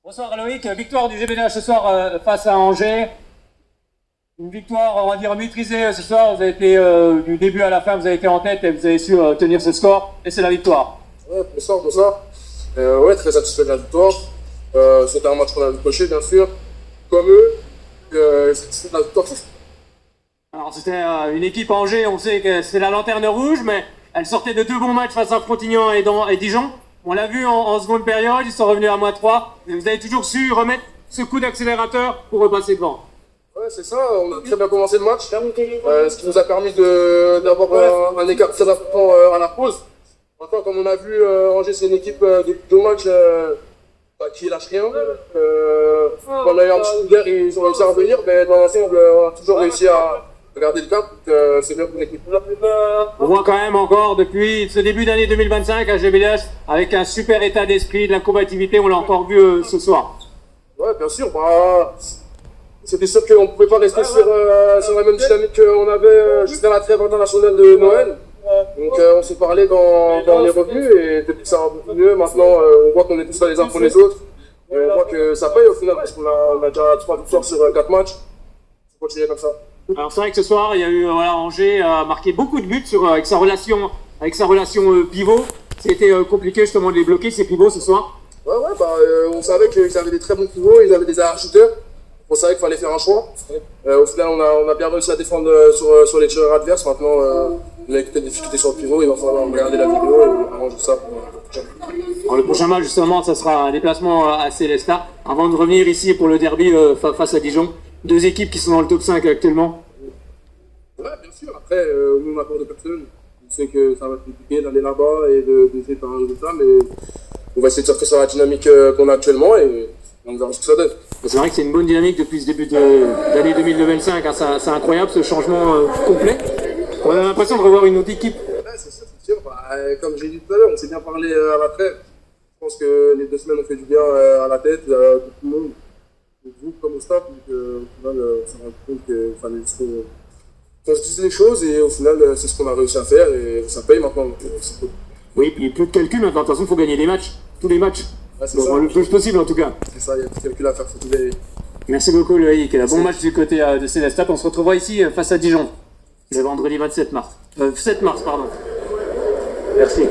Bonsoir Loïc, victoire du GBDH ce soir face à Angers. Une victoire, on va dire, maîtrisée ce soir. Vous avez été, du début à la fin, vous avez été en tête et vous avez su tenir ce score. Et c'est la victoire. Ouais, bonsoir. Ouais, très satisfait de la victoire. C'était un match qu'on avait coché, bien sûr. Comme eux, c'est la victoire. Alors c'était une équipe Angers, on sait que c'est la lanterne rouge, mais elle sortait de deux bons matchs face à Frontignan et Dijon. On l'a vu en seconde période, ils sont revenus à -3. Vous avez toujours su remettre ce coup d'accélérateur pour repasser devant. Ouais, c'est ça, on a très bien commencé le match, ce qui nous a permis d'avoir un écart très important à la pause. Maintenant, comme on a vu, Angers c'est une équipe de deux matchs qui lâche rien. On a eu un petit coup d'air, ils ont réussi à revenir, mais dans l'ensemble, on a toujours réussi à garder le cap, c'est bien pour l'équipe. On voit quand même encore depuis ce début d'année 2025 à GBDH avec un super état d'esprit, de la combativité, on l'a encore vu ce soir. Ouais, bien sûr, c'était sûr qu'on ne pouvait pas rester sur la même dynamique qu'on avait jusqu'à la trêve internationale de Noël. Donc on s'est parlé dans les revenus et depuis que ça va beaucoup mieux, maintenant on voit qu'on est tous là les uns pour les autres. Et on voit que ça paye au final parce qu'on a déjà 3 victoires sur 4 matchs. Il faut continuer comme ça. Alors c'est vrai que ce soir, il y a eu Angers a marqué beaucoup de buts avec sa relation pivot. C'était compliqué justement de les bloquer ces pivots ce soir. Ouais, on savait qu'ils avaient des très bons pivots, ils avaient des arrière-shooters. On savait qu'il fallait faire un choix. Au final, on a bien réussi à défendre sur les tireurs adverses. Maintenant, on a écouté des difficultés sur le pivot. Il va falloir regarder la vidéo et arranger ça pour le prochain. Alors, le prochain match, justement, ça sera un déplacement à Célestat. Avant de revenir ici pour le derby face à Dijon. Deux équipes qui sont dans le top 5 actuellement. Ouais, bien sûr. Après, nous, on n'a pas de personne. On sait que ça va être compliqué d'aller là-bas et d'essayer de faire un résultat. Mais on va essayer de surfer sur la dynamique qu'on a actuellement et on verra ce que ça donne. C'est vrai que c'est une bonne dynamique depuis ce début d'année 2025. Hein. C'est incroyable ce changement complet. On a l'impression de revoir une autre équipe. Ouais, c'est sûr. Comme j'ai dit tout à l'heure, on s'est bien parlé à la trêve. Je pense que les 2 semaines ont fait du bien à la tête, à tout le monde, au groupe comme au staff. Donc au final, on s'est rendu compte qu'il fallait juste qu'on se dise les choses et au final, c'est ce qu'on a réussi à faire et ça paye maintenant. Donc, c'est cool. Oui, puis plus de calcul maintenant. De toute façon, il faut gagner des matchs. Tous les matchs. Ouais, bon, le plus possible en tout cas. C'est ça, il y a des calculs à faire, faut tout gagner. Merci beaucoup Loïc. Bon match du côté de Célestat. On se retrouvera ici face à Dijon le vendredi 7 mars, pardon. Merci.